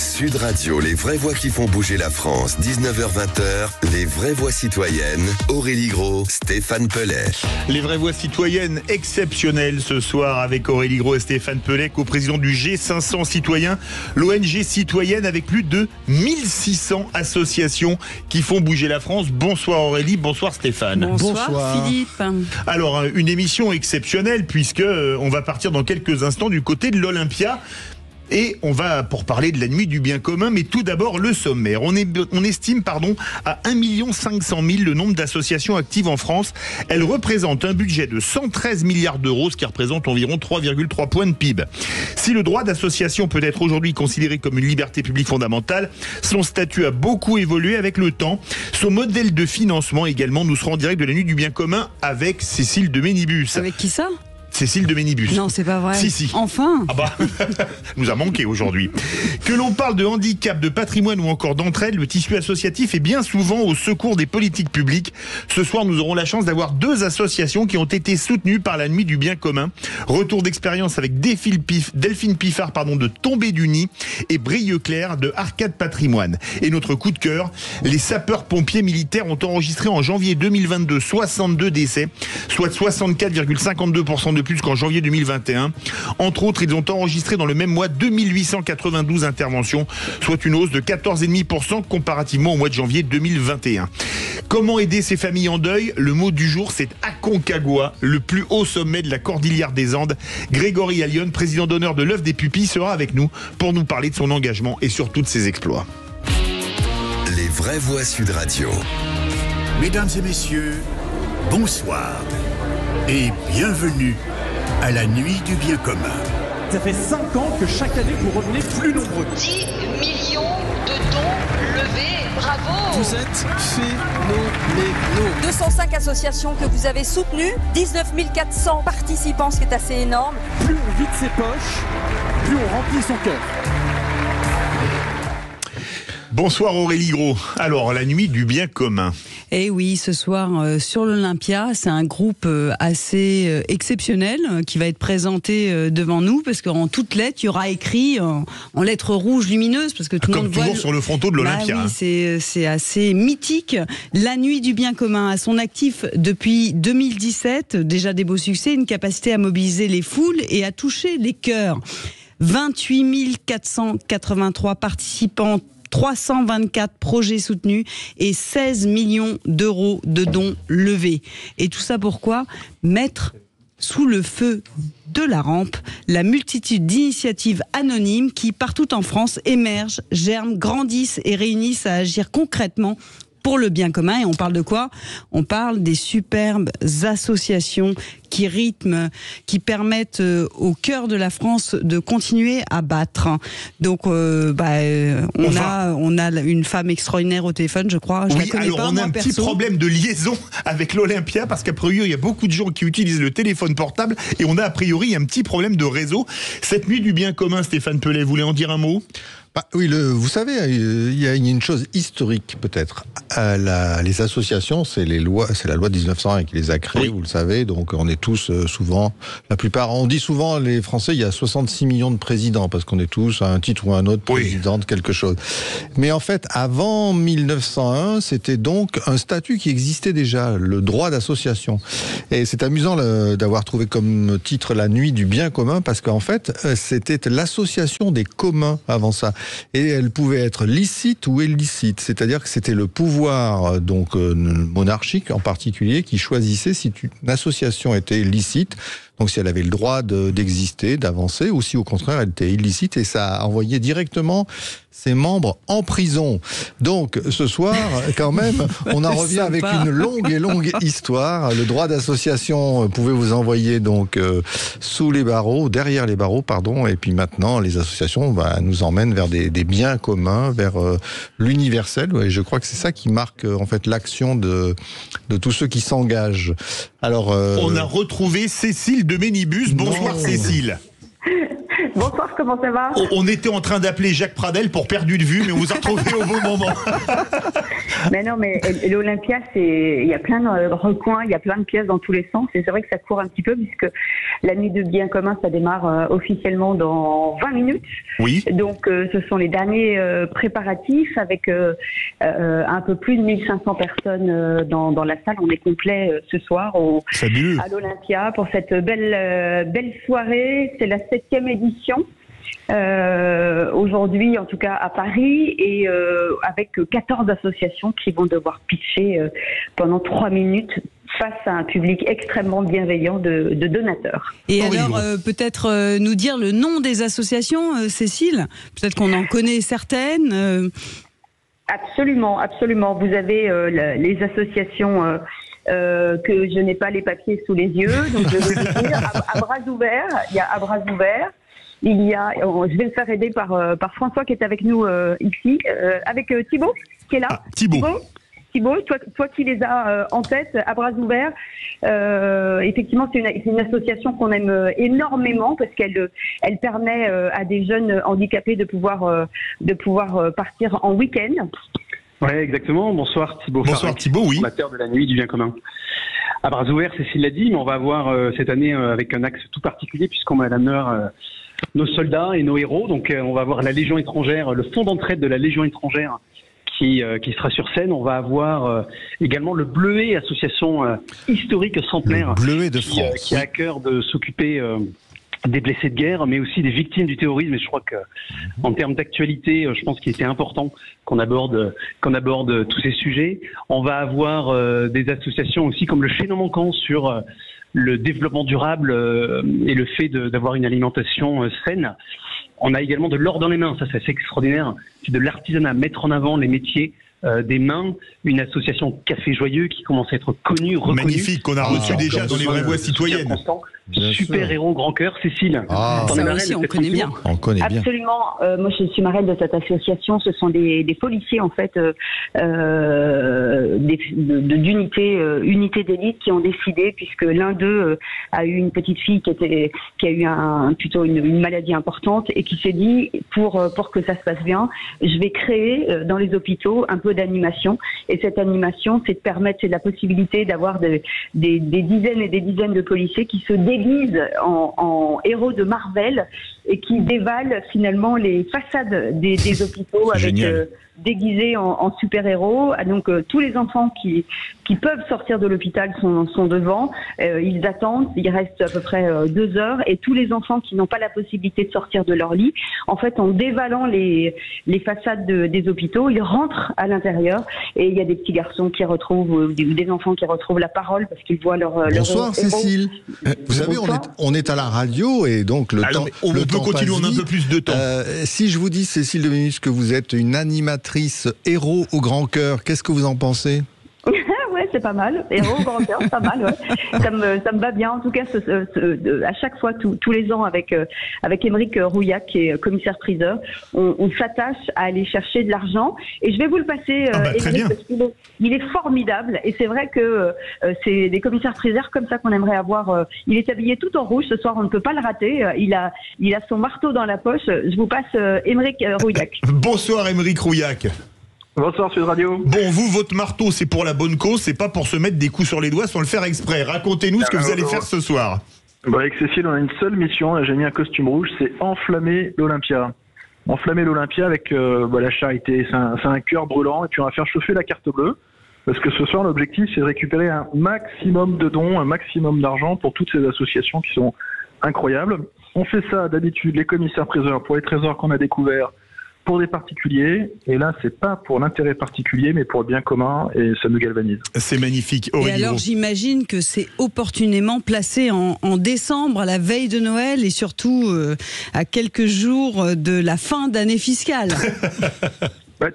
Sud Radio, les vraies voix qui font bouger la France. 19h-20h, les vraies voix citoyennes. Aurélie Gros, Stéphane Pellet. Les vraies voix citoyennes exceptionnelles ce soir avec Aurélie Gros et Stéphane Pellet, co-président du G500 citoyens, l'ONG citoyenne avec plus de 1600 associations qui font bouger la France. Bonsoir Aurélie, bonsoir Stéphane. Bonsoir Philippe. Alors, une émission exceptionnelle puisque on va partir dans quelques instants du côté de l'Olympia. Et on va pour parler de la nuit du bien commun, mais tout d'abord le sommaire. On estime à 1 500 000 le nombre d'associations actives en France. Elles représentent un budget de 113 milliards d'euros, ce qui représente environ 3,3 points de PIB. Si le droit d'association peut être aujourd'hui considéré comme une liberté publique fondamentale, son statut a beaucoup évolué avec le temps. Son modèle de financement également. Nous serons en direct de la nuit du bien commun avec Cécile de Ménibus. Avec qui ça ? Cécile de Ménibus. Non, c'est pas vrai. Si. Enfin. Ah bah, nous a manqué aujourd'hui. Que l'on parle de handicap, de patrimoine ou encore d'entraide, le tissu associatif est bien souvent au secours des politiques publiques. Ce soir, nous aurons la chance d'avoir deux associations qui ont été soutenues par la nuit du bien commun. Retour d'expérience avec Delphine Piffard de Tomber du Nid et Brieuclair de Arcade Patrimoine. Et notre coup de cœur, les sapeurs-pompiers militaires ont enregistré en janvier 2022 62 décès, soit 64,52% de plus qu'en janvier 2021. Entre autres, ils ont enregistré dans le même mois 2892 interventions, soit une hausse de 14,5% comparativement au mois de janvier 2021. Comment aider ces familles en deuil ? Le mot du jour, c'est Aconcagua, le plus haut sommet de la Cordillère des Andes. Grégory Allione, président d'honneur de l'œuvre des pupilles, sera avec nous pour nous parler de son engagement et surtout de ses exploits. Les vraies voix Sud Radio. Mesdames et messieurs, bonsoir et bienvenue à la nuit du bien commun. Ça fait 5 ans que chaque année vous revenez plus nombreux. 10 millions de dons levés, bravo. Vous êtes phénoménaux. 205 associations que vous avez soutenues, 19 400 participants, ce qui est assez énorme. Plus on vide ses poches, plus on remplit son cœur. Bonsoir Aurélie Gros. Alors, la nuit du bien commun. Eh oui, ce soir sur l'Olympia, c'est un groupe assez exceptionnel qui va être présenté devant nous, parce qu'en toutes lettres, il y aura écrit en lettres rouges lumineuses, parce que tout le monde voit toujours sur le fronton de l'Olympia. Bah oui, c'est assez mythique. La nuit du bien commun à son actif depuis 2017, déjà des beaux succès, une capacité à mobiliser les foules et à toucher les cœurs. 28 483 participants, 324 projets soutenus et 16 millions d'euros de dons levés. Et tout ça pourquoi ? Mettre sous le feu de la rampe la multitude d'initiatives anonymes qui, partout en France, émergent, germent, grandissent et réunissent à agir concrètement pour le bien commun. Et on parle de quoi ? On parle des superbes associations qui rythment, qui permettent au cœur de la France de continuer à battre. Donc, on a une femme extraordinaire au téléphone, je crois. Je la connais pas, on a un petit problème de liaison avec l'Olympia, parce qu'a priori, il y a beaucoup de gens qui utilisent le téléphone portable, et on a a priori un petit problème de réseau. Cette nuit du bien commun, Stéphane Pellet, vous voulez en dire un mot ? Oui, vous savez, il y a une chose historique peut-être. Les associations, c'est la loi de 1901 qui les a créées, vous le savez. Donc on est tous souvent, la plupart, on dit souvent les Français, il y a 66 millions de présidents parce qu'on est tous à un titre ou à un autre président de quelque chose. Mais en fait, avant 1901, c'était donc un statut qui existait déjà, le droit d'association. Et c'est amusant d'avoir trouvé comme titre la nuit du bien commun, parce qu'en fait, c'était l'association des communs avant ça. Et elle pouvait être licite ou illicite, c'est-à-dire que c'était le pouvoir monarchique en particulier qui choisissait si une association était licite, donc si elle avait le droit d'exister, d'avancer, ou si au contraire elle était illicite, et ça a envoyé directement ses membres en prison. Donc ce soir, quand même, on en revient avec une longue histoire. Le droit d'association pouvait vous envoyer donc sous les barreaux, derrière les barreaux, pardon, et puis maintenant les associations nous emmènent vers des biens communs, vers l'universel. Et je crois que c'est ça qui marque en fait l'action de tous ceux qui s'engagent. Alors, on a retrouvé Cécile de Ménibus. Bonsoir Cécile. Bonsoir, comment ça va? On était en train d'appeler Jacques Pradel pour Perdu de vue, mais on vous a retrouvé au bon moment. Mais non, mais l'Olympia, il y a plein de recoins, il y a plein de pièces dans tous les sens. Et c'est vrai que ça court un petit peu puisque la nuit de bien commun, ça démarre officiellement dans 20 minutes. Oui. Donc, ce sont les derniers préparatifs avec un peu plus de 1500 personnes dans la salle. On est complet ce soir à l'Olympia pour cette belle soirée. C'est la 7e édition. Aujourd'hui, en tout cas à Paris, et avec 14 associations qui vont devoir pitcher pendant 3 minutes face à un public extrêmement bienveillant de donateurs. Et alors, peut-être nous dire le nom des associations, Cécile? Peut-être qu'on en connaît certaines. Absolument, absolument. Vous avez les associations... que je n'ai pas les papiers sous les yeux, donc je vais vous dire à bras ouverts. Il y a à bras ouverts. Il y a, je vais me faire aider par François qui est avec nous ici, avec Thibaut qui est là. Thibaut, toi qui les as en tête, à bras ouverts. Effectivement, c'est une association qu'on aime énormément parce qu'elle permet à des jeunes handicapés de pouvoir partir en week-end. Oui, exactement. Bonsoir Thibaut. Bonsoir Thibaut, oui. Fondateur de la Nuit du Bien Commun. À bras ouverts, Cécile l'a dit, mais on va avoir cette année avec un axe tout particulier puisqu'on met à l'honneur nos soldats et nos héros. Donc on va avoir la Légion étrangère, le fonds d'entraide de la Légion étrangère qui sera sur scène. On va avoir également le Bleuet, association historique centenaire. Le Bleuet de France. Qui a à cœur de s'occuper des blessés de guerre, mais aussi des victimes du terrorisme. Et je crois que, en termes d'actualité, je pense qu'il était important qu'on aborde tous ces sujets. On va avoir des associations aussi comme le Chaînon Manquant sur le développement durable et le fait d'avoir une alimentation saine. On a également de l'or dans les mains, ça c'est assez extraordinaire. C'est de l'artisanat, mettre en avant les métiers des mains, une association Café Joyeux qui commence à être connue, reconnue. Magnifique, qu'on a reçu déjà dans les vraies voix citoyennes. Super héros grand cœur, Cécile. Ça aussi, on connaît bien. On connaît bien. Absolument. Moi, je suis marraine de cette association. Ce sont des policiers en fait, unités d'élite qui ont décidé, puisque l'un d'eux a eu une petite fille qui a eu plutôt une maladie importante et qui s'est dit pour que ça se passe bien, je vais créer dans les hôpitaux un peu d'animation. Et cette animation, c'est la possibilité d'avoir des dizaines et des dizaines de policiers qui se déguisent en héros de Marvel et qui dévalent finalement les façades des hôpitaux avec déguisés en super-héros. Donc tous les enfants qui peuvent sortir de l'hôpital sont devant, ils attendent, il reste à peu près 2 heures, et tous les enfants qui n'ont pas la possibilité de sortir de leur lit, en fait en dévalant les façades des hôpitaux, ils rentrent à l'intérieur, et il y a des petits garçons qui retrouvent, des enfants qui retrouvent la parole parce qu'ils voient leur Bonsoir Cécile. Vous savez, on est à la radio et donc on peut continuer en un peu plus de temps. Si je vous dis, Cécile Deménus, que vous êtes une animatrice héros au grand cœur, qu'est-ce que vous en pensez? Ouais, c'est pas mal. Héros au grand cœur, c'est pas mal. Ouais. Ça me va bien. En tout cas, à chaque fois, tous les ans, avec Émeric Rouillac, qui est commissaire-priseur, on s'attache à aller chercher de l'argent. Et je vais vous le passer, Émeric, parce qu'il est formidable. Et c'est vrai que c'est des commissaires-priseurs comme ça qu'on aimerait avoir. Il est habillé tout en rouge ce soir, on ne peut pas le rater. Il a son marteau dans la poche. Je vous passe Émeric Rouillac. Bonsoir Émeric Rouillac. Bonsoir Sud Radio. Bon, vous, votre marteau, c'est pour la bonne cause, c'est pas pour se mettre des coups sur les doigts sans le faire exprès. Racontez-nous ce que vous allez faire ce soir. Avec Cécile, on a une seule mission, j'ai mis un costume rouge, c'est enflammer l'Olympia. Enflammer l'Olympia avec la charité, c'est un cœur brûlant, et puis on va faire chauffer la carte bleue, parce que ce soir, l'objectif, c'est de récupérer un maximum de dons, un maximum d'argent pour toutes ces associations qui sont incroyables. On fait ça d'habitude, les commissaires-priseurs, pour les trésors qu'on a découverts, pour des particuliers, et là c'est pas pour l'intérêt particulier mais pour le bien commun, et ça nous galvanise. C'est magnifique. Et alors j'imagine que c'est opportunément placé en décembre, à la veille de Noël, et surtout à quelques jours de la fin d'année fiscale.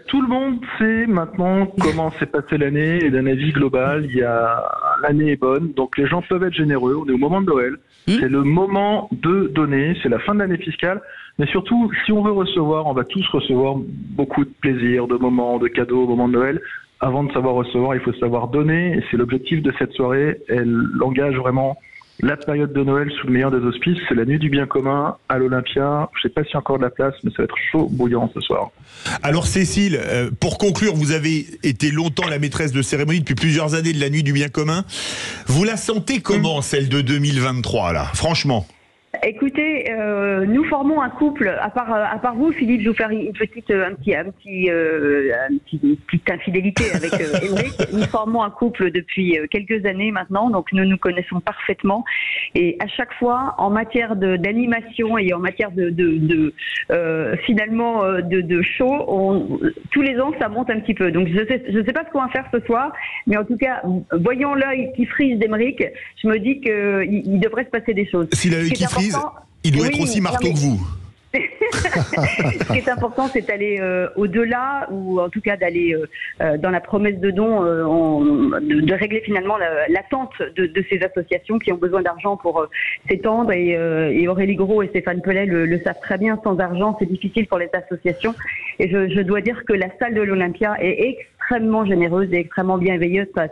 Tout le monde sait maintenant comment s'est passée l'année, et d'un avis global, l'année est bonne, donc les gens peuvent être généreux, on est au moment de Noël, c'est le moment de donner, c'est la fin de l'année fiscale, mais surtout, si on veut recevoir, on va tous recevoir beaucoup de plaisir, de moments, de cadeaux au moment de Noël. Avant de savoir recevoir, il faut savoir donner, et c'est l'objectif de cette soirée. Elle engage vraiment La période de Noël sous le meilleur des auspices, c'est la nuit du bien commun à l'Olympia. Je sais pas s'il y a encore de la place, mais ça va être chaud bouillant ce soir. Alors Cécile, pour conclure, vous avez été longtemps la maîtresse de cérémonie depuis plusieurs années de la nuit du bien commun. Vous la sentez comment, celle de 2023 là, franchement? Écoutez, nous formons un couple. À part vous, Philippe, je vais vous faire une petite infidélité avec Émeric. Nous formons un couple depuis quelques années maintenant, donc nous nous connaissons parfaitement. Et à chaque fois, en matière d'animation et en matière de show, tous les ans ça monte un petit peu. Donc je sais pas ce qu'on va faire ce soir, mais en tout cas, voyant l'œil qui frise d'Émeric, je me dis qu'il devrait se passer des choses. Si l'œil qui frise, il doit être aussi marteau que vous. Ce qui est important, c'est d'aller au-delà, ou en tout cas d'aller dans la promesse de don, de régler finalement l'attente de ces associations qui ont besoin d'argent pour s'étendre. Et Aurélie Gros et Stéphane Pellet le savent très bien, sans argent, c'est difficile pour les associations. Et je dois dire que la salle de l'Olympia est extrêmement généreuse et extrêmement bienveilleuse à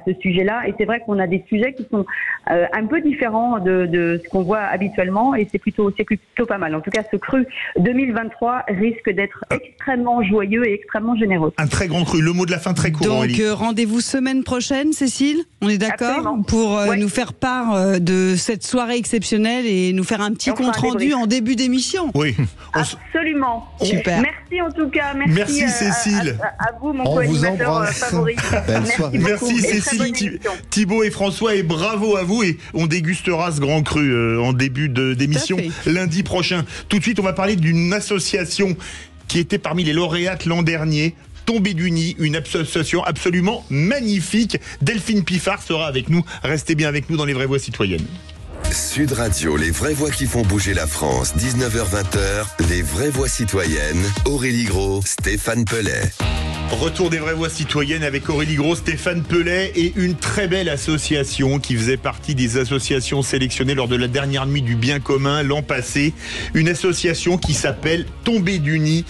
ce sujet-là. Et c'est vrai qu'on a des sujets qui sont un peu différents de ce qu'on voit habituellement, et c'est plutôt pas mal. En tout cas, ce cru 2023 risque d'être extrêmement joyeux et extrêmement généreux. Un très grand cru. Le mot de la fin très court. Donc rendez-vous semaine prochaine, Cécile. On est d'accord pour nous faire part de cette soirée exceptionnelle et nous faire un petit compte rendu en début d'émission. Oui. Absolument. Super. Merci en tout cas. Merci Cécile. À vous, mon co-animateur favori. Merci Cécile, Thibaut et François, et bravo à vous. Et on dégustera ce grand cru en début d'émission lundi prochain. Tout de suite, on va parler d'une association qui était parmi les lauréates l'an dernier. Tombée du nid, une association absolument magnifique. Delphine Piffard sera avec nous. Restez bien avec nous dans Les Vraies Voix Citoyennes. Sud Radio, les vraies voix qui font bouger la France, 19h-20h, les vraies voix citoyennes, Aurélie Gros, Stéphane Pellet. Retour des vraies voix citoyennes avec Aurélie Gros, Stéphane Pellet et une très belle association qui faisait partie des associations sélectionnées lors de la dernière nuit du bien commun l'an passé. Une association qui s'appelle Tombée du nid.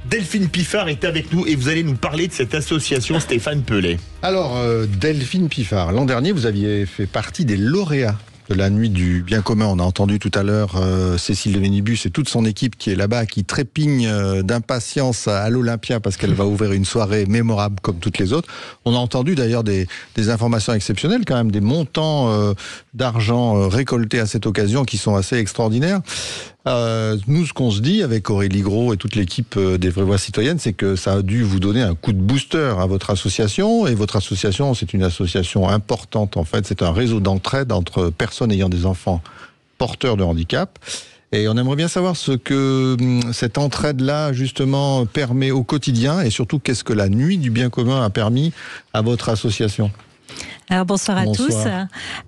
Delphine Piffard est avec nous et vous allez nous parler de cette association, Stéphane Pellet. Alors, Delphine Piffard, l'an dernier, vous aviez fait partie des lauréats de la nuit du bien commun. On a entendu tout à l'heure Cécile de Vénibus et toute son équipe qui est là-bas, qui trépigne d'impatience à l'Olympia parce qu'elle va ouvrir une soirée mémorable comme toutes les autres. On a entendu d'ailleurs des informations exceptionnelles, quand même, des montants d'argent récoltés à cette occasion qui sont assez extraordinaires. Nous, ce qu'on se dit avec Aurélie Gros et toute l'équipe des Vraies Voix Citoyennes, c'est que ça a dû vous donner un coup de booster à votre association. Et votre association, c'est une association importante, en fait. C'est un réseau d'entraide entre personnes ayant des enfants porteurs de handicap. Et on aimerait bien savoir ce que cette entraide-là, justement, permet au quotidien. Et surtout, qu'est-ce que la nuit du bien commun a permis à votre association ? Alors bonsoir à tous.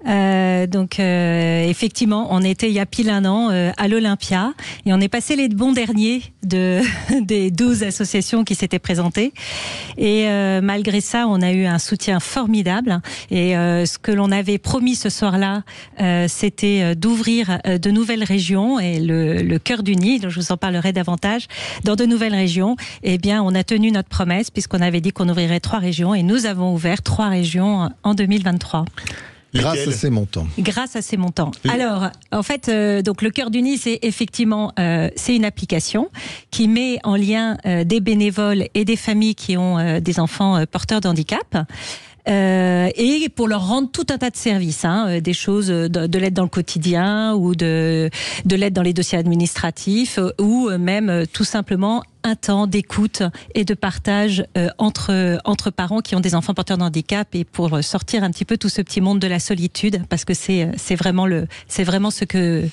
Effectivement, on était il y a pile un an à l'Olympia et on est passé les bons derniers des 12 associations qui s'étaient présentées. Et malgré ça, on a eu un soutien formidable. Et ce que l'on avait promis ce soir-là, c'était d'ouvrir de nouvelles régions et le cœur du nid, dont je vous en parlerai davantage, dans de nouvelles régions. Eh bien, on a tenu notre promesse puisqu'on avait dit qu'on ouvrirait 3 régions et nous avons ouvert 3 régions en 2023. Grâce à ces montants. Grâce à ces montants. Alors, en fait, donc le cœur du nid, c'est effectivement c'est une application qui met en lien des bénévoles et des familles qui ont des enfants porteurs de handicap. Et pour leur rendre tout un tas de services, des choses de l'aide dans le quotidien ou de l'aide dans les dossiers administratifs ou même tout simplement un temps d'écoute et de partage entre parents qui ont des enfants porteurs de handicap et pour sortir un petit peu tout ce petit monde de la solitude parce que c'est vraiment ce que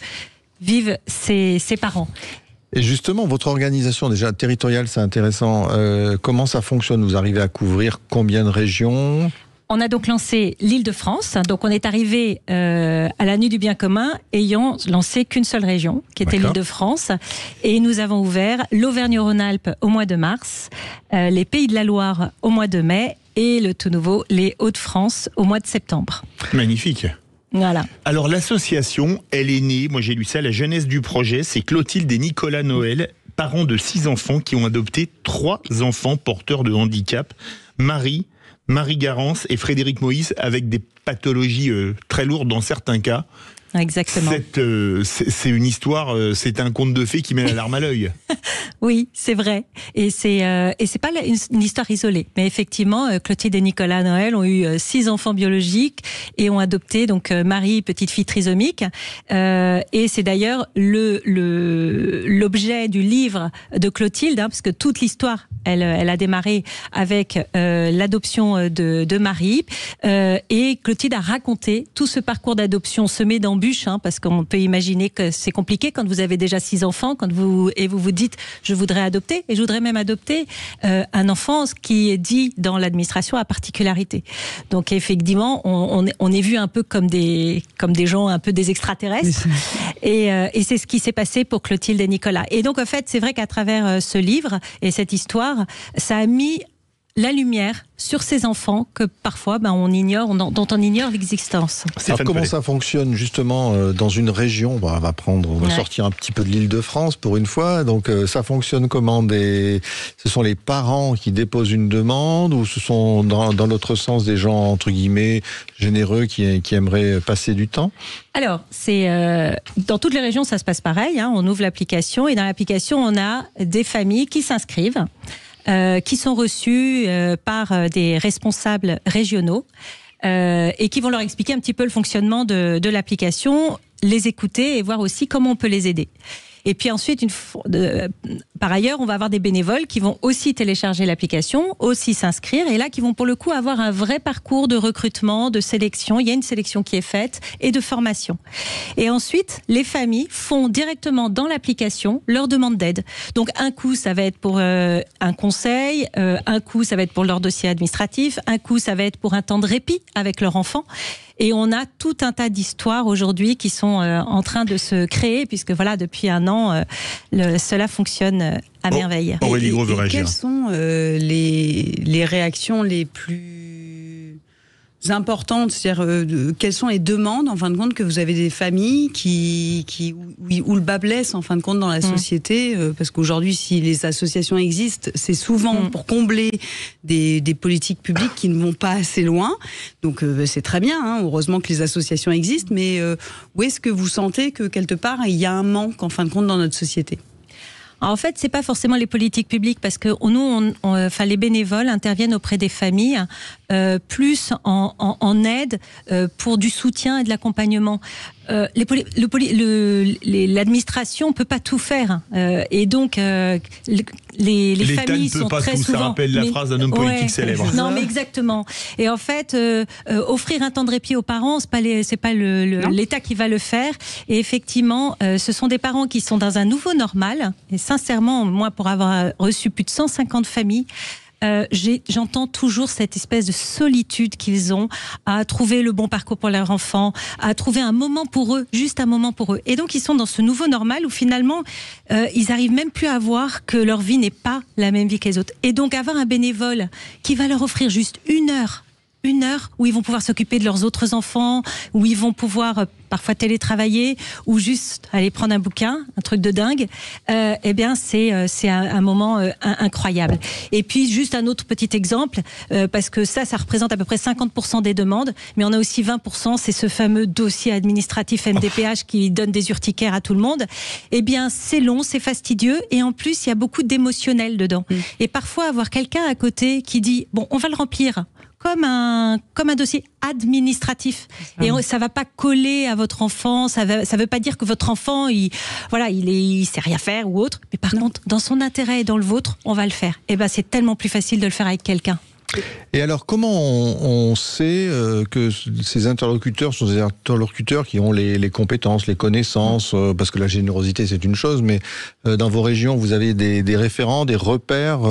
vivent ces parents. Et justement, votre organisation déjà territoriale, c'est intéressant. Comment ça fonctionne ? Vous arrivez à couvrir combien de régions ? On a donc lancé l'Île-de-France. Donc on est arrivé à la nuit du bien commun ayant lancé qu'une seule région, qui était l'Île-de-France. Et nous avons ouvert l'Auvergne-Rhône-Alpes au mois de mars, les Pays de la Loire au mois de mai et le tout nouveau, les Hauts-de-France au mois de septembre. Magnifique. Voilà. Alors l'association, elle est née, moi j'ai lu ça, la jeunesse du projet, c'est Clotilde et Nicolas Noël, parents de 6 enfants qui ont adopté 3 enfants porteurs de handicap. Marie Garance et Frédéric Moïse, avec des pathologies très lourdes dans certains cas. Exactement. C'est une histoire, c'est un conte de fées qui met la larme à l'œil. Oui, c'est vrai. Et c'est pas une histoire isolée. Mais effectivement, Clotilde et Nicolas Noël ont eu 6 enfants biologiques et ont adopté donc Marie, petite fille trisomique. Et c'est d'ailleurs l'objet du livre de Clotilde, parce que toute l'histoire, elle a démarré avec l'adoption de Marie. Et Clotilde a raconté tout ce parcours d'adoption semé d'embûches, parce qu'on peut imaginer que c'est compliqué quand vous avez déjà 6 enfants, quand vous vous dites je voudrais adopter, et je voudrais même adopter un enfant, ce qui est dit dans l'administration à particularité. Donc effectivement, on est vu un peu comme des gens un peu des extraterrestres, et c'est ce qui s'est passé pour Clotilde et Nicolas. Et donc en fait, c'est vrai qu'à travers ce livre et cette histoire, ça a mis la lumière sur ces enfants que parfois dont on ignore l'existence. Alors comment ça fonctionne justement dans une région? On va sortir un petit peu de l'Île-de-France pour une fois. Donc ça fonctionne comment? Ce sont les parents qui déposent une demande, ou ce sont dans l'autre sens des gens entre guillemets généreux qui aimeraient passer du temps? Alors c'est dans toutes les régions ça se passe pareil. On ouvre l'application et dans l'application on a des familles qui s'inscrivent. Qui sont reçus par des responsables régionaux et qui vont leur expliquer un petit peu le fonctionnement de l'application, les écouter et voir aussi comment on peut les aider. Et puis ensuite, par ailleurs, on va avoir des bénévoles qui vont aussi télécharger l'application, aussi s'inscrire, et là, qui vont pour le coup avoir un vrai parcours de recrutement, de sélection. Il y a une sélection qui est faite et de formation. Et ensuite, les familles font directement dans l'application leur demande d'aide. Donc un coup, ça va être pour un conseil, un coup, ça va être pour leur dossier administratif, un coup, ça va être pour un temps de répit avec leur enfant. Et on a tout un tas d'histoires aujourd'hui qui sont en train de se créer, puisque voilà, depuis un an, cela fonctionne à merveille. Aurélie Gros veut réagir. Quelles sont les réactions les plus importantes? C'est-à-dire, quelles sont les demandes, en fin de compte, que vous avez des familles où le bas blesse, en fin de compte, dans la société? Parce qu'aujourd'hui, si les associations existent, c'est souvent pour combler des politiques publiques qui ne vont pas assez loin. Donc, c'est très bien, heureusement que les associations existent, mais où est-ce que vous sentez que, quelque part, il y a un manque, en fin de compte, dans notre société? En fait, c'est pas forcément les politiques publiques, parce que nous, les bénévoles interviennent auprès des familles plus en aide pour du soutien et de l'accompagnement. L'administration peut pas tout faire, et donc les familles sont très souvent. Ça rappelle la phrase d'un homme politique célèbre. Non, mais exactement. Et en fait, offrir un temps de répit aux parents, c'est pas l'État qui va le faire. Et effectivement, ce sont des parents qui sont dans un nouveau normal. Et sincèrement, moi, pour avoir reçu plus de 150 familles. J'entends toujours cette espèce de solitude qu'ils ont à trouver le bon parcours pour leur enfant, à trouver un moment pour eux, juste un moment pour eux. Et donc ils sont dans ce nouveau normal où finalement ils arrivent même plus à voir que leur vie n'est pas la même vie que les autres. Et donc avoir un bénévole qui va leur offrir juste une heure où ils vont pouvoir s'occuper de leurs autres enfants, où ils vont pouvoir parfois télétravailler, ou juste aller prendre un bouquin, un truc de dingue, eh bien c'est un moment incroyable. Et puis juste un autre petit exemple, parce que ça représente à peu près 50% des demandes, mais on a aussi 20%, c'est ce fameux dossier administratif MDPH qui donne des urticaires à tout le monde. Eh bien c'est long, c'est fastidieux, et en plus il y a beaucoup d'émotionnel dedans. Et parfois avoir quelqu'un à côté qui dit, bon, on va le remplir comme un dossier administratif, et ça va pas coller à votre enfant, ça veut pas dire que votre enfant il sait rien faire ou autre, mais par contre dans son intérêt et dans le vôtre, on va le faire. Et ben c'est tellement plus facile de le faire avec quelqu'un. Et alors, comment on sait que ces interlocuteurs sont des interlocuteurs qui ont les compétences, les connaissances, parce que la générosité, c'est une chose, mais dans vos régions, vous avez des référents, des repères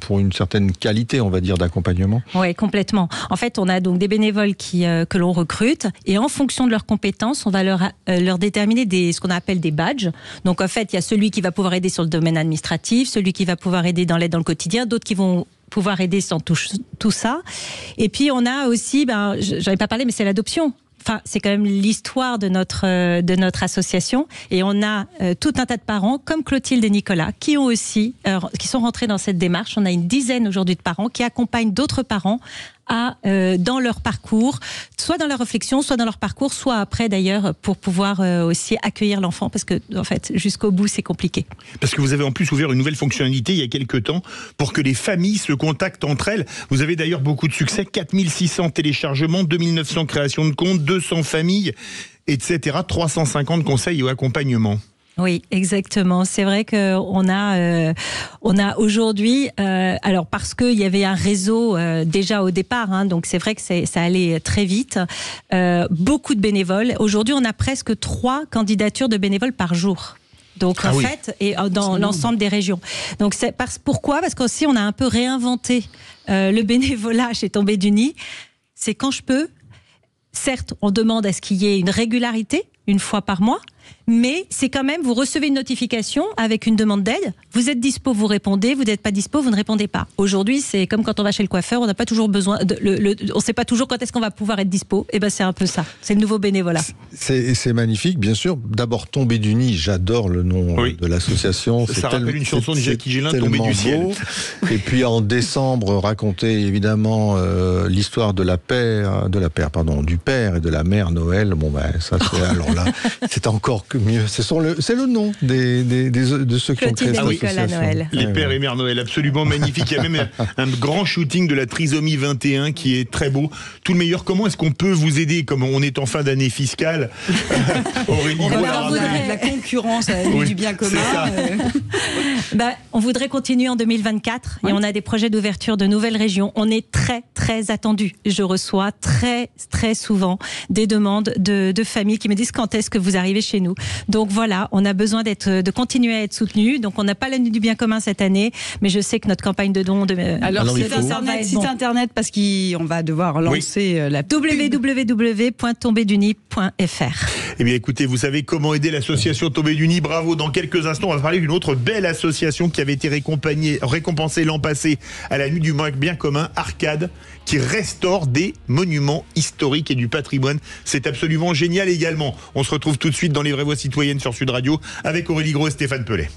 pour une certaine qualité, on va dire, d'accompagnement? Oui, complètement. En fait, on a donc des bénévoles que l'on recrute, et en fonction de leurs compétences, on va leur déterminer ce qu'on appelle des badges. Donc, en fait, il y a celui qui va pouvoir aider sur le domaine administratif, celui qui va pouvoir aider dans l'aide dans le quotidien, d'autres qui vont pouvoir aider sans tout ça. Et puis on a aussi, j'en ai pas parlé, mais c'est l'adoption. c'est quand même l'histoire de notre association. Et on a tout un tas de parents, comme Clotilde et Nicolas, qui sont rentrés dans cette démarche. On a une dizaine aujourd'hui de parents qui accompagnent d'autres parents dans leur parcours, soit dans leur réflexion, soit dans leur parcours, soit après d'ailleurs, pour pouvoir aussi accueillir l'enfant, parce que en fait, jusqu'au bout, c'est compliqué. Parce que vous avez en plus ouvert une nouvelle fonctionnalité il y a quelques temps pour que les familles se contactent entre elles. Vous avez d'ailleurs beaucoup de succès, 4600 téléchargements, 2900 créations de comptes, 200 familles, etc., 350 conseils et accompagnements. Oui, exactement. C'est vrai qu'on a aujourd'hui, alors parce qu'il y avait un réseau déjà au départ, donc c'est vrai que ça allait très vite, beaucoup de bénévoles. Aujourd'hui, on a presque 3 candidatures de bénévoles par jour. Donc en fait, et dans l'ensemble des régions. Donc pourquoi ? Parce qu'aussi on a un peu réinventé le bénévolat chez Tombé du Nid. C'est quand je peux. Certes, on demande à ce qu'il y ait une régularité, une fois par mois, mais c'est quand même, vous recevez une notification avec une demande d'aide, vous êtes dispo, vous répondez, vous n'êtes pas dispo, vous ne répondez pas. Aujourd'hui, c'est comme quand on va chez le coiffeur, on n'a pas toujours besoin, on ne sait pas toujours quand est-ce qu'on va pouvoir être dispo, et ben c'est un peu ça, c'est le nouveau bénévolat. C'est magnifique, bien sûr. D'abord, Tombé du Nid, j'adore le nom de l'association. Ça rappelle une chanson de Jackie Gélin, Tombé du ciel. Et puis en décembre, raconter évidemment l'histoire du père et de la mère Noël. Bon ça c'est alors là, c'est encore que mieux. C'est le nom de ceux qui ont créé cette association. Les pères et mères Noël, absolument magnifique. Il y a même un grand shooting de la trisomie 21 qui est très beau. Tout le meilleur. Comment est-ce qu'on peut vous aider, comme on est en fin d'année fiscale? Aurélie Gros, la concurrence à la nuit du bien commun. On voudrait continuer en 2024 et on a des projets d'ouverture de nouvelles régions. On est très très attendu. Je reçois très très souvent des demandes de familles qui me disent quand est-ce que vous arrivez chez nous. Donc voilà, on a besoin de continuer à être soutenu. Donc on n'a pas la nuit du bien commun cette année, mais je sais que notre campagne de dons... Alors site internet, parce qu'on va devoir lancer la www.tombedunid.fr. Eh bien écoutez, vous savez comment aider l'association Tombé du Nid. Bravo. Dans quelques instants, on va parler d'une autre belle association qui avait été récompensée l'an passé à la nuit du bien commun, Arcade, qui restaure des monuments historiques et du patrimoine. C'est absolument génial également. On se retrouve tout de suite dans les vraies voix citoyennes sur Sud Radio avec Aurélie Gros et Stéphane Pellet.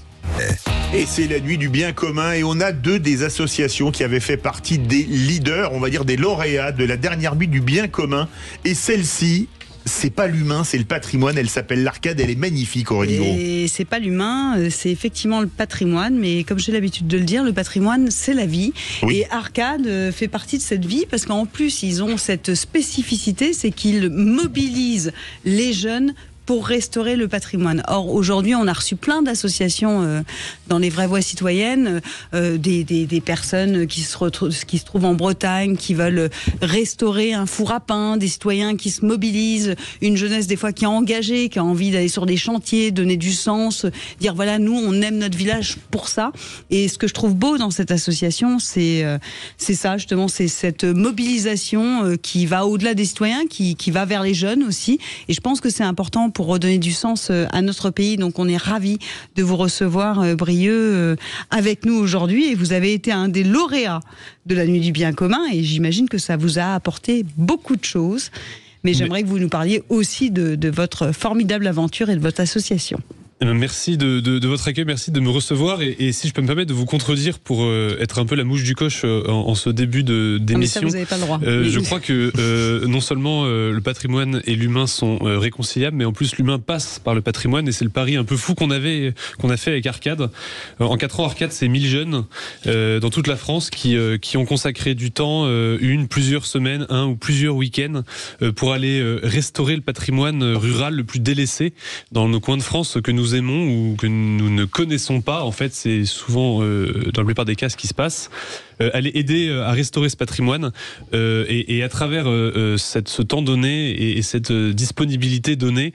Et c'est la nuit du bien commun et on a 2 des associations qui avaient fait partie des leaders, on va dire des lauréats de la dernière nuit du bien commun. Et celle-ci, c'est pas l'humain, c'est le patrimoine. Elle s'appelle l'Arcade, elle est magnifique, Aurélie Gros. Et c'est pas l'humain, c'est effectivement le patrimoine, mais comme j'ai l'habitude de le dire, le patrimoine, c'est la vie. Oui. Et Arcade fait partie de cette vie parce qu'en plus, ils ont cette spécificité, c'est qu'ils mobilisent les jeunes pour restaurer le patrimoine. Or, aujourd'hui, on a reçu plein d'associations dans les vraies voix citoyennes, des personnes qui se trouvent en Bretagne, qui veulent restaurer un four à pain, des citoyens qui se mobilisent, une jeunesse des fois qui est engagée, qui a envie d'aller sur des chantiers, donner du sens, dire voilà, nous, on aime notre village pour ça. Et ce que je trouve beau dans cette association, c'est ça, justement, c'est cette mobilisation qui va au-delà des citoyens, qui va vers les jeunes aussi. Et je pense que c'est important pour redonner du sens à notre pays. Donc on est ravis de vous recevoir, Brieux, avec nous aujourd'hui. Et vous avez été un des lauréats de la nuit du bien commun et j'imagine que ça vous a apporté beaucoup de choses. Mais j'aimerais que vous nous parliez aussi de votre formidable aventure et de votre association. Merci de votre accueil, merci de me recevoir et si je peux me permettre de vous contredire pour être un peu la mouche du coche en ce début d'émission. Ça, vous n'avez pas le droit. Je crois que non seulement le patrimoine et l'humain sont réconciliables, mais en plus l'humain passe par le patrimoine et c'est le pari un peu fou qu'on a fait avec Arcade. En 4 ans, Arcade, c'est 1000 jeunes dans toute la France qui ont consacré du temps, plusieurs semaines, un ou plusieurs week-ends pour aller restaurer le patrimoine rural le plus délaissé dans nos coins de France que nous aimons ou que nous ne connaissons pas. En fait, c'est souvent, dans la plupart des cas, ce qui se passe. Aller aider à restaurer ce patrimoine et à travers ce temps donné et cette disponibilité donnée,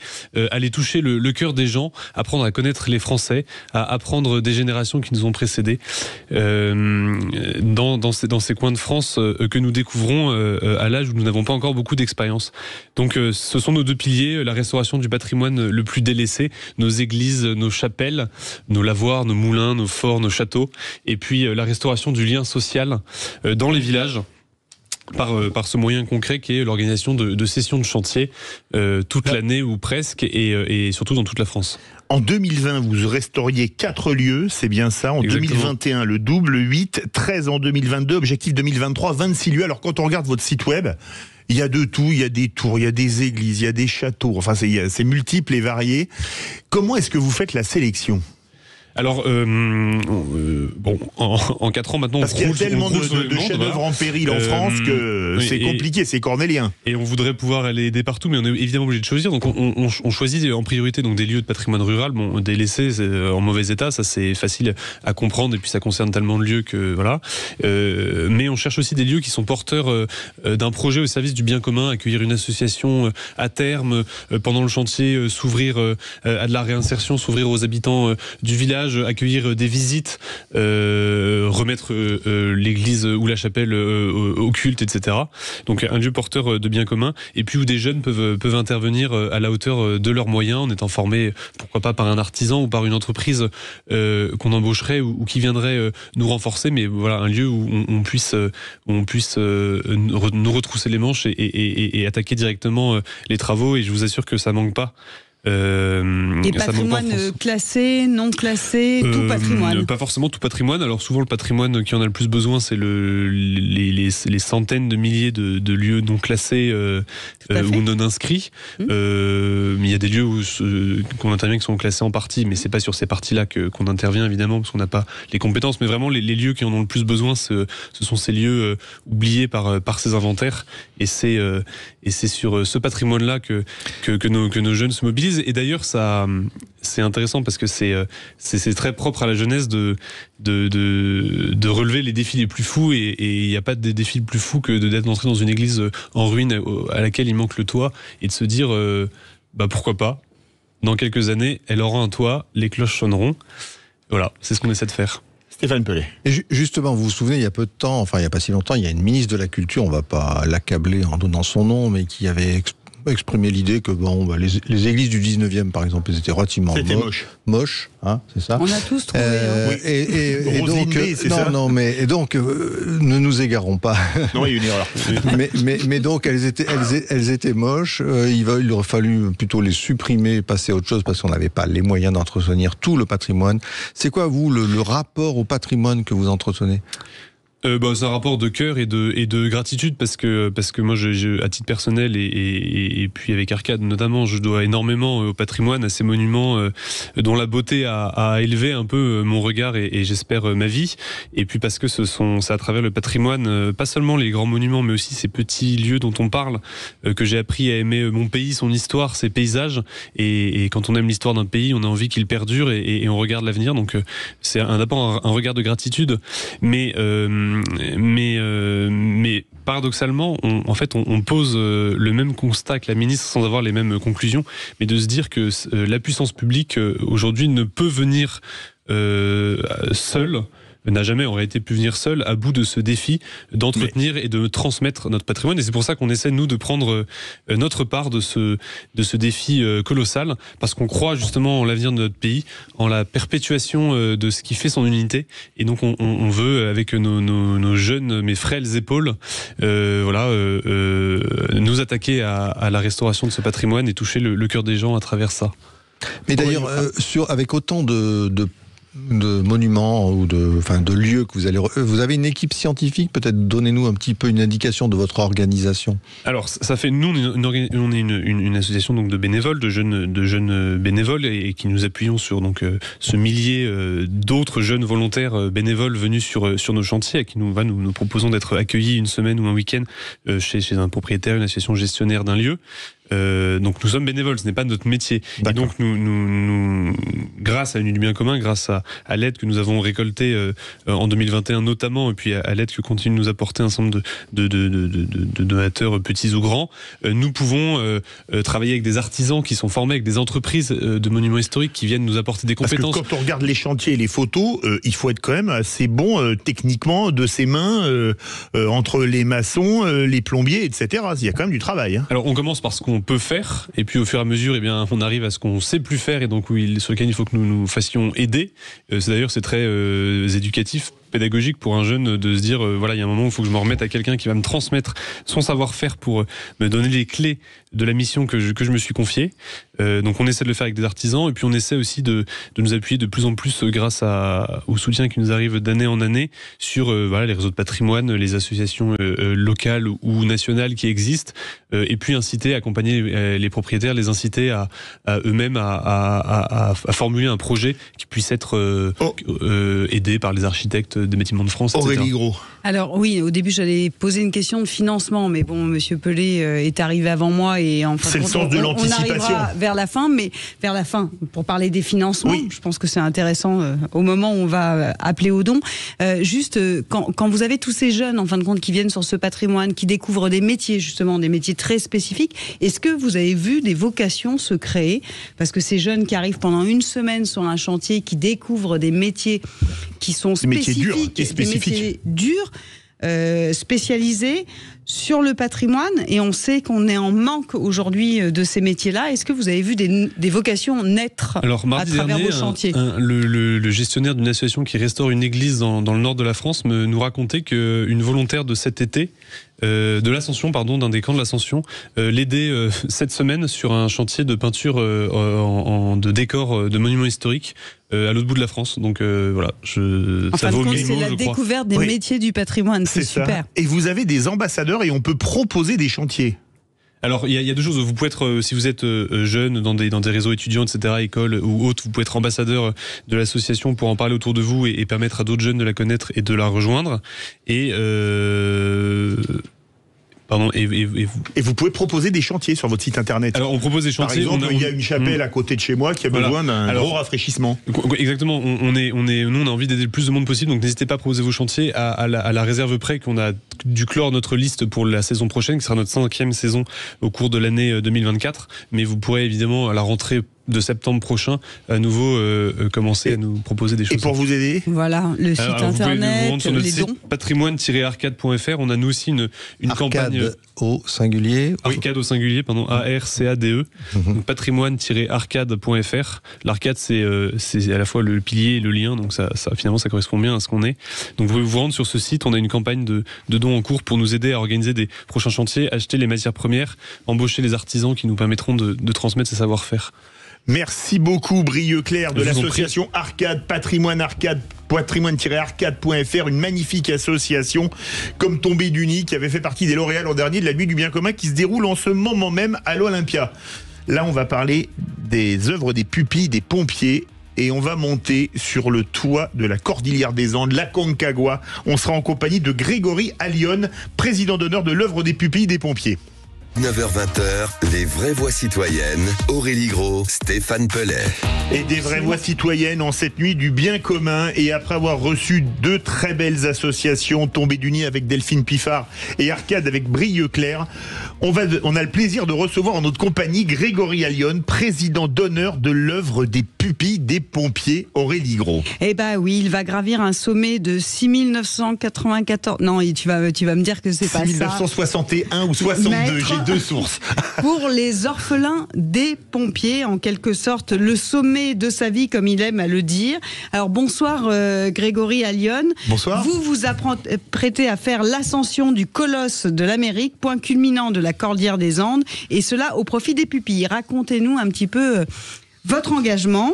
aller toucher le cœur des gens, apprendre à connaître les Français, à apprendre des générations qui nous ont précédés dans ces coins de France que nous découvrons à l'âge où nous n'avons pas encore beaucoup d'expérience. Donc ce sont nos 2 piliers, la restauration du patrimoine le plus délaissé, nos églises, nos chapelles, nos lavoirs, nos moulins, nos forts, nos châteaux, et puis la restauration du lien social dans les villages. par ce moyen concret qui est l'organisation de sessions de chantier toute l'année ou presque, et surtout dans toute la France. En 2020, vous restauriez 4 lieux, c'est bien ça. En Exactement. 2021, le double, 8, 13 en 2022, objectif 2023, 26 lieux. Alors quand on regarde votre site web, il y a de tout, il y a des tours, il y a des églises, il y a des châteaux, enfin c'est multiple et varié. Comment est-ce que vous faites la sélection ? Alors, en 4 ans maintenant, parce qu'il y a tellement de chefs-d'œuvre en péril en France que c'est compliqué, c'est cornélien. Et on voudrait pouvoir aller aider partout, mais on est évidemment obligé de choisir. Donc on choisit en priorité donc des lieux de patrimoine rural, délaissés, en mauvais état, ça c'est facile à comprendre, et puis ça concerne tellement de lieux que voilà. Mais on cherche aussi des lieux qui sont porteurs d'un projet au service du bien commun, accueillir une association à terme, pendant le chantier, s'ouvrir à de la réinsertion, s'ouvrir aux habitants du village, accueillir des visites, remettre l'église ou la chapelle au culte, etc. Donc un lieu porteur de bien commun, et puis où des jeunes peuvent intervenir à la hauteur de leurs moyens, en étant formés, pourquoi pas par un artisan ou par une entreprise qu'on embaucherait ou qui viendrait nous renforcer, mais voilà, un lieu où on puisse nous retrousser les manches et attaquer directement les travaux, et je vous assure que ça manque pas. Et patrimoine classé, non classé, tout patrimoine. Pas forcément tout patrimoine. Alors souvent le patrimoine qui en a le plus besoin, c'est les centaines de milliers de lieux non classés ou non inscrits. Mais il y a des lieux qu'on intervient qui sont classés en partie, mais c'est pas sur ces parties-là qu'on intervient évidemment, parce qu'on n'a pas les compétences. Mais vraiment les lieux qui en ont le plus besoin, ce sont ces lieux oubliés par ces inventaires. Et c'est sur ce patrimoine-là que nos jeunes se mobilisent. Et d'ailleurs, ça, c'est intéressant parce que c'est très propre à la jeunesse de relever les défis les plus fous. Et il n'y a pas de défi plus fou que d'entrer dans une église en ruine à laquelle il manque le toit, et de se dire, pourquoi pas, dans quelques années, elle aura un toit, les cloches sonneront. Voilà, c'est ce qu'on essaie de faire. Stéphane Pellet. Et justement, vous vous souvenez, il y a peu de temps, enfin il n'y a pas si longtemps, il y a une ministre de la Culture, on ne va pas l'accabler en donnant son nom, mais qui avait exprimé l'idée que les églises du 19e, par exemple, elles étaient relativement moches, hein, c'est ça. On a tous trouvé. Oui. Et donc, ne nous égarons pas. Non, il y a une erreur. mais donc, elles étaient moches. Il aurait fallu plutôt les supprimer, passer à autre chose, parce qu'on n'avait pas les moyens d'entretenir tout le patrimoine. C'est quoi, vous, le rapport au patrimoine que vous entretenez ? C'est un rapport de cœur et de gratitude, parce que moi, à titre personnel et puis avec Arcade notamment, je dois énormément au patrimoine, à ces monuments dont la beauté a élevé un peu mon regard et j'espère ma vie. Et puis parce que c'est à travers le patrimoine, pas seulement les grands monuments, mais aussi ces petits lieux dont on parle, que j'ai appris à aimer mon pays, son histoire, ses paysages. Et quand on aime l'histoire d'un pays, on a envie qu'il perdure et on regarde l'avenir. Donc c'est d'abord un regard de gratitude, mais paradoxalement, on pose le même constat que la ministre sans avoir les mêmes conclusions, mais de se dire que la puissance publique aujourd'hui ne peut venir seule, n'a jamais en réalité pu venir seul à bout de ce défi d'entretenir et de transmettre notre patrimoine. Et c'est pour ça qu'on essaie, nous, de prendre notre part de ce défi colossal, parce qu'on croit justement en l'avenir de notre pays, en la perpétuation de ce qui fait son unité. Et donc on veut, avec nos jeunes mais frêles épaules, nous attaquer à la restauration de ce patrimoine et toucher le cœur des gens à travers ça. Mais d'ailleurs, avec autant de monuments ou de lieux que vous avez une équipe scientifique, peut-être donnez-nous un petit peu une indication de votre organisation. Alors ça fait, nous on est une association donc de bénévoles, de jeunes bénévoles, et qui nous appuyons sur ce millier d'autres jeunes volontaires bénévoles venus sur nos chantiers, à qui nous proposons d'être accueillis une semaine ou un week-end chez un propriétaire, une association gestionnaire d'un lieu. Donc nous sommes bénévoles, ce n'est pas notre métier. D'accord. Et donc nous, grâce à une Nuit du bien commun, grâce à l'aide que nous avons récoltée en 2021 notamment, et puis à l'aide que continue de nous apporter un certain nombre de donateurs petits ou grands, nous pouvons travailler avec des artisans qui sont formés, avec des entreprises de monuments historiques qui viennent nous apporter des compétences. Parce que quand on regarde les chantiers et les photos, il faut être quand même assez bon techniquement de ses mains, entre les maçons, les plombiers, etc. Il y a quand même du travail. Hein. Alors on commence par ce qu'on peut faire, et puis au fur et à mesure, on arrive à ce qu'on sait plus faire, et donc sur lequel il faut que nous fassions aider. C'est très éducatif. pédagogique pour un jeune de se dire, voilà, il y a un moment où il faut que je me remette à quelqu'un qui va me transmettre son savoir-faire pour me donner les clés de la mission que je me suis confiée. Donc on essaie de le faire avec des artisans, et puis on essaie aussi de nous appuyer de plus en plus grâce au soutien qui nous arrive d'année en année sur voilà, les réseaux de patrimoine, les associations locales ou nationales qui existent, et puis inciter, accompagner les propriétaires, les inciter à eux-mêmes à formuler un projet qui puisse être aidé par les architectes des Bâtiments de France, etc. Aurélie Gros. Alors oui, au début j'allais poser une question de financement, mais bon, Monsieur Pelé est arrivé avant moi, et en fin c'est le sens de l'anticipation. On arrivera vers la fin, mais vers la fin, pour parler des financements, oui. Je pense que c'est intéressant au moment où on va appeler aux dons. Juste, quand vous avez tous ces jeunes, en fin de compte, qui viennent sur ce patrimoine, qui découvrent des métiers, justement, des métiers très spécifiques, est-ce que vous avez vu des vocations se créer? Parce que ces jeunes qui arrivent pendant une semaine sur un chantier, qui découvrent des métiers qui sont spécifiques, des métiers durs, spécialisés sur le patrimoine, et on sait qu'on est en manque aujourd'hui de ces métiers-là. Est-ce que vous avez vu des vocations naître à travers vos chantiers? Le gestionnaire d'une association qui restaure une église dans le nord de la France nous racontait qu'une volontaire de cet été, de l'Ascension, pardon, d'un des camps de l'Ascension, l'aidait cette semaine sur un chantier de peinture de décor de monuments historiques à l'autre bout de la France. Donc voilà, ça vaut le c'est la découverte des métiers du patrimoine, c'est super. Et vous avez des ambassadeurs, et on peut proposer des chantiers. Alors, il y a deux choses. Vous pouvez être, si vous êtes jeune dans des réseaux étudiants, etc., écoles ou autres, vous pouvez être ambassadeur de l'association pour en parler autour de vous et permettre à d'autres jeunes de la connaître et de la rejoindre. Et vous pouvez proposer des chantiers sur votre site internet. Alors on propose des chantiers. Par exemple, il y a une chapelle à côté de chez moi qui a besoin d'un gros rafraîchissement. Exactement. Nous, on a envie d'aider le plus de monde possible, donc n'hésitez pas à proposer vos chantiers à la réserve près, qu'on a dû clore notre liste pour la saison prochaine, qui sera notre 5e saison au cours de l'année 2024. Mais vous pourrez évidemment à la rentrée de septembre prochain à nouveau commencer à nous proposer des choses. Et pour vous aider, voilà, le site internet, vous sur notre les site dons. patrimoine-arcade.fr. On a nous aussi une campagne au singulier. Arcade au singulier, pardon, ARCADE. Donc patrimoine-arcade.fr. L'arcade, c'est à la fois le pilier et le lien, donc ça finalement ça correspond bien à ce qu'on est. Donc vous pouvez vous rendre sur ce site. On a une campagne de dons en cours pour nous aider à organiser des prochains chantiers, acheter les matières premières, embaucher les artisans qui nous permettront de transmettre ces savoir-faire. Merci beaucoup, Brieux-Clair de l'association Arcade, patrimoine-arcade.fr, une magnifique association comme Tombé du Nid, qui avait fait partie des lauréats l'an dernier de la Nuit du Bien Commun, qui se déroule en ce moment même à l'Olympia. Là, on va parler des œuvres des pupilles des pompiers, et on va monter sur le toit de la Cordillère des Andes, la Concagua. On sera en compagnie de Grégory Allione, président d'honneur de l'œuvre des pupilles des pompiers. 9h-20h, les vraies voix citoyennes, Aurélie Gros, Stéphane Pellet. Et des vraies voix citoyennes en cette nuit du bien commun, et après avoir reçu deux très belles associations, Tombé du Nid avec Delphine Piffard et Arcade avec Brieux-Clair, on a le plaisir de recevoir en notre compagnie Grégory Allione, président d'honneur de l'œuvre des pupilles des pompiers. Aurélie Gros. Eh ben oui, il va gravir un sommet de 6994. Non, tu vas me dire que c'est pas ça. 6961 ou 62, j'ai deux sources. Pour les orphelins des pompiers, en quelque sorte, le sommet de sa vie, comme il aime à le dire. Alors bonsoir Grégory Allione. Bonsoir. Vous vous apprêtez à faire l'ascension du colosse de l'Amérique, point culminant de la Cordillère des Andes, et cela au profit des pupilles. Racontez-nous un petit peu votre engagement,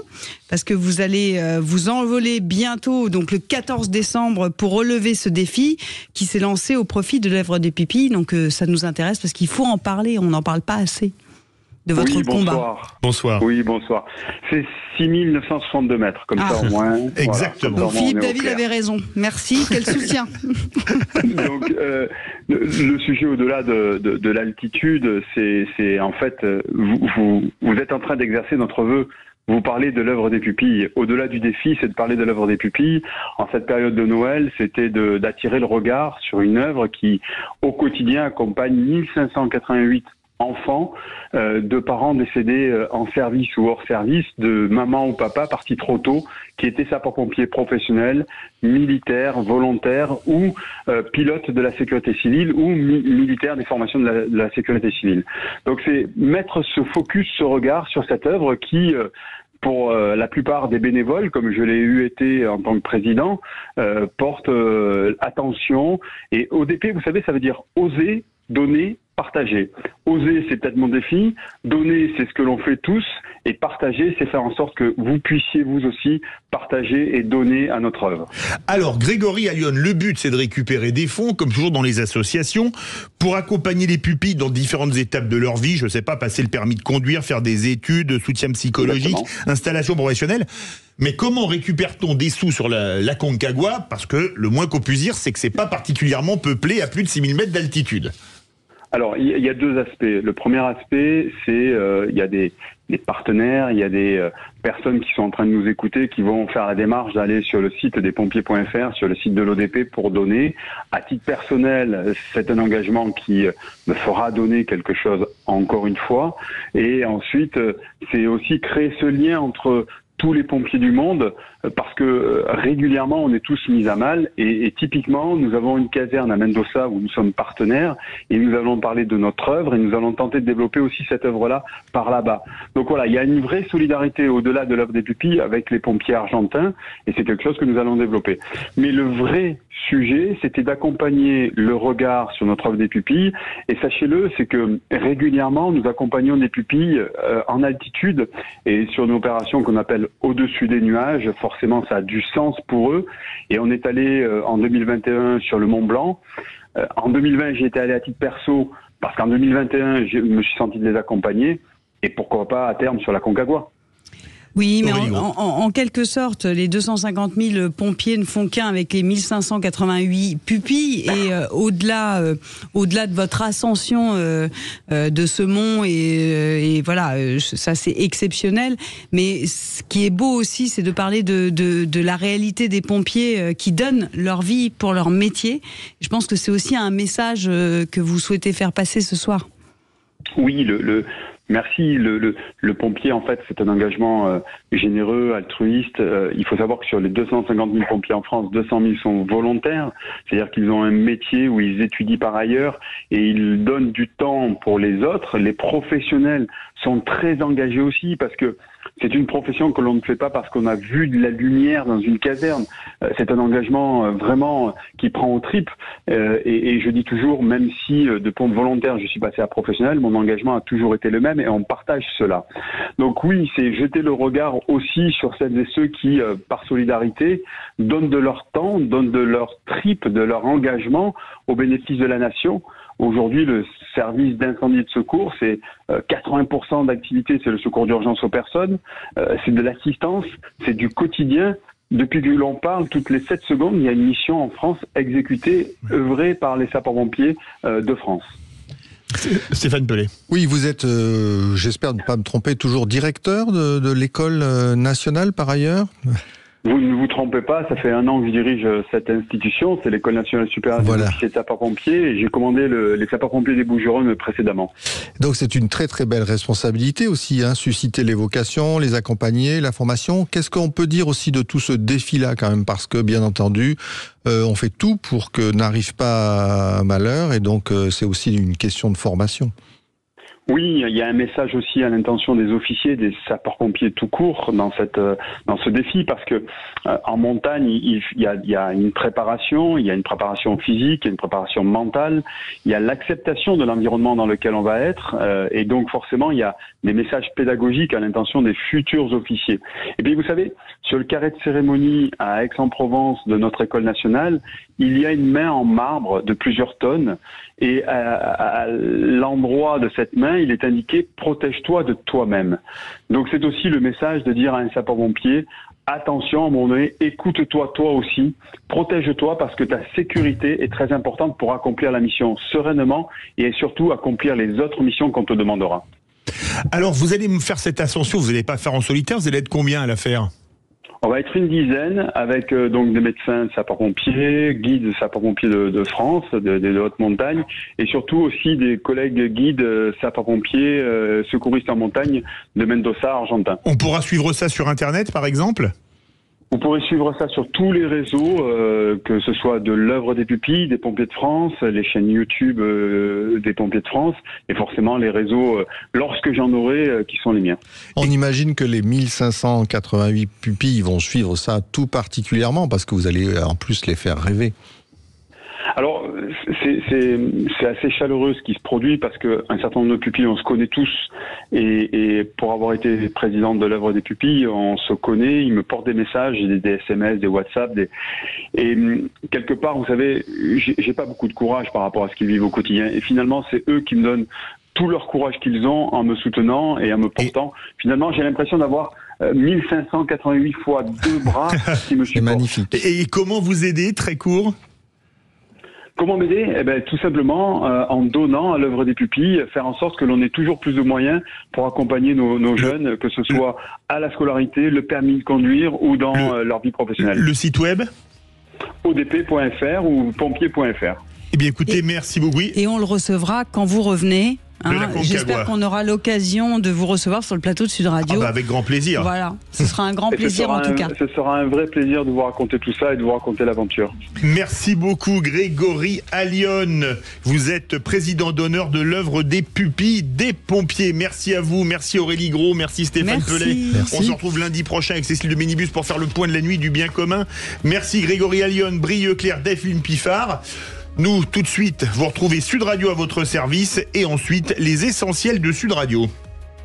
parce que vous allez vous envoler bientôt, donc le 14 décembre, pour relever ce défi qui s'est lancé au profit de l'œuvre des pupilles. Donc ça nous intéresse parce qu'il faut en parler, on n'en parle pas assez de votre combat. Bonsoir. Oui, bonsoir. C'est 6962 mètres, comme ça au moins. Exactement. Voilà, Philippe David avait raison. Merci, quel soutien. Donc, le sujet au-delà de l'altitude, c'est en fait, vous êtes en train d'exercer notre vœu. Vous parlez de l'œuvre des pupilles. Au-delà du défi, c'est de parler de l'œuvre des pupilles. En cette période de Noël, c'était d'attirer le regard sur une œuvre qui, au quotidien, accompagne 1588 enfants de parents décédés en service ou hors service, de maman ou papa partis trop tôt, qui étaient sapeurs-pompiers professionnels, militaires, volontaires ou pilotes de la sécurité civile ou militaires des formations de la sécurité civile. Donc c'est mettre ce focus, ce regard sur cette œuvre qui pour la plupart des bénévoles, comme je l'ai été en tant que président, portent attention. Et ODP, vous savez, ça veut dire oser, donner, partager. Oser, c'est peut-être mon défi. Donner, c'est ce que l'on fait tous. Et partager, c'est faire en sorte que vous puissiez vous aussi partager et donner à notre œuvre. Alors, Grégory à Lyon, le but, c'est de récupérer des fonds, comme toujours dans les associations, pour accompagner les pupilles dans différentes étapes de leur vie. Je ne sais pas, passer le permis de conduire, faire des études, soutien psychologique, installation professionnelle. Mais comment récupère-t-on des sous sur la Concagua? Parce que le moins qu'on puisse dire, c'est que c'est pas particulièrement peuplé à plus de 6000 mètres d'altitude. Alors, il y a deux aspects. Le premier aspect, c'est il y a des partenaires, il y a des personnes qui sont en train de nous écouter, qui vont faire la démarche d'aller sur le site des pompiers.fr, sur le site de l'ODP pour donner. À titre personnel, c'est un engagement qui me fera donner quelque chose encore une fois. Et ensuite, c'est aussi créer ce lien entre tous les pompiers du monde, parce que régulièrement on est tous mis à mal et typiquement nous avons une caserne à Mendoza où nous sommes partenaires et nous allons parler de notre œuvre et nous allons tenter de développer aussi cette œuvre-là par là-bas. Donc voilà, il y a une vraie solidarité au-delà de l'œuvre des pupilles avec les pompiers argentins et c'est quelque chose que nous allons développer. Mais le vrai sujet, c'était d'accompagner le regard sur notre œuvre des pupilles et sachez-le, c'est que régulièrement nous accompagnons des pupilles en altitude et sur une opération qu'on appelle au-dessus des nuages. Forcément, ça a du sens pour eux. Et on est allé en 2021 sur le Mont Blanc. En 2020, j'ai été allé à titre perso parce qu'en 2021, je me suis senti de les accompagner. Et pourquoi pas à terme sur la Concagua. Oui, mais en quelque sorte, les 250 000 pompiers ne font qu'un avec les 1588 pupilles. Et au-delà de votre ascension de ce mont, et voilà, ça c'est exceptionnel. Mais ce qui est beau aussi, c'est de parler de la réalité des pompiers qui donnent leur vie pour leur métier. Je pense que c'est aussi un message que vous souhaitez faire passer ce soir. Oui, merci. Le pompier, en fait, c'est un engagement généreux, altruiste. Il faut savoir que sur les 250 000 pompiers en France, 200 000 sont volontaires. C'est-à-dire qu'ils ont un métier où ils étudient par ailleurs et ils donnent du temps pour les autres. Les professionnels sont très engagés aussi parce que c'est une profession que l'on ne fait pas parce qu'on a vu de la lumière dans une caserne. C'est un engagement vraiment qui prend aux tripes. Et je dis toujours, même si de pompe volontaire, je suis passé à professionnel, mon engagement a toujours été le même et on partage cela. Donc oui, c'est jeter le regard aussi sur celles et ceux qui, par solidarité, donnent de leur temps, donnent de leur tripes, de leur engagement au bénéfice de la nation. Aujourd'hui, le service d'incendie et de secours, c'est 80% d'activité, c'est le secours d'urgence aux personnes, c'est de l'assistance, c'est du quotidien. Depuis que l'on parle, toutes les 7 secondes, il y a une mission en France exécutée, œuvrée par les sapeurs-pompiers de France. Stéphane Pellet. Oui, vous êtes, j'espère ne pas me tromper, toujours directeur de l'école nationale par ailleurs. Vous ne vous trompez pas, ça fait 1 an que je dirige cette institution, c'est l'École nationale supérieure des officiers de sapeurs-pompiers, et j'ai commandé les sapeurs-pompiers des Bouches-du-Rhône précédemment. Donc c'est une très très belle responsabilité aussi, susciter les vocations, les accompagner, la formation. Qu'est-ce qu'on peut dire aussi de tout ce défi-là quand même? Parce que bien entendu, on fait tout pour que n'arrive pas à malheur, et donc c'est aussi une question de formation. Oui, il y a un message aussi à l'intention des officiers, des sapeurs-pompiers tout court dans ce défi, parce que en montagne, il y a une préparation, il y a une préparation physique, il y a une préparation mentale, il y a l'acceptation de l'environnement dans lequel on va être, et donc forcément il y a des messages pédagogiques à l'intention des futurs officiers. Et puis vous savez, sur le carré de cérémonie à Aix-en-Provence de notre école nationale, il y a une main en marbre de plusieurs tonnes, et à l'endroit de cette main, il est indiqué « protège-toi de toi-même ». Donc c'est aussi le message de dire à un sapeur-pompier « attention, à un moment donné, écoute-toi toi aussi, protège-toi parce que ta sécurité est très importante pour accomplir la mission sereinement et surtout accomplir les autres missions qu'on te demandera ». Alors vous allez me faire cette ascension, vous n'allez pas faire en solitaire, vous allez être combien à la faire ? On va être une dizaine avec donc des médecins sapeurs-pompiers, guides sapeurs-pompiers de France, de haute montagne, et surtout aussi des collègues guides sapeurs-pompiers, secouristes en montagne de Mendoza, argentin. On pourra suivre ça sur Internet, par exemple ? Vous pourrez suivre ça sur tous les réseaux, que ce soit de l'œuvre des pupilles, des pompiers de France, les chaînes YouTube des pompiers de France, et forcément les réseaux, lorsque j'en aurai, qui sont les miens. On imagine que les 1588 pupilles vont suivre ça tout particulièrement, parce que vous allez en plus les faire rêver. Alors, c'est assez chaleureux ce qui se produit parce qu'un certain nombre de pupilles, on se connaît tous. Et pour avoir été présidente de l'œuvre des pupilles, on se connaît, ils me portent des messages, des SMS, des WhatsApp. Et quelque part, vous savez, j'ai pas beaucoup de courage par rapport à ce qu'ils vivent au quotidien. Et finalement, c'est eux qui me donnent tout leur courage qu'ils ont en me soutenant et en me portant. Finalement, j'ai l'impression d'avoir 1588 fois 2 bras qui me supportent. C'est magnifique. Et comment vous aider, très court? Comment m'aider? Eh ben, tout simplement en donnant à l'œuvre des pupilles, faire en sorte que l'on ait toujours plus de moyens pour accompagner nos jeunes, que ce soit à la scolarité, le permis de conduire ou dans leur vie professionnelle. Le site web? odp.fr ou pompier.fr. Eh bien écoutez, merci beaucoup. Et on le recevra quand vous revenez. J'espère qu'on aura l'occasion de vous recevoir sur le plateau de Sud Radio. Avec grand plaisir. Voilà, ce sera un grand plaisir en tout cas. Ce sera un vrai plaisir de vous raconter tout ça et de vous raconter l'aventure. Merci beaucoup Grégory Allione. Vous êtes président d'honneur de l'œuvre des pupilles des pompiers. Merci à vous, merci Aurélie Gros, merci Stéphane Pellet. On se retrouve lundi prochain avec Cécile de Minibus pour faire le point de la nuit du bien commun. Merci Grégory Allione, Brieux, Claire, Delphine Piffard. Nous, tout de suite, vous retrouvez Sud Radio à votre service et ensuite les essentiels de Sud Radio.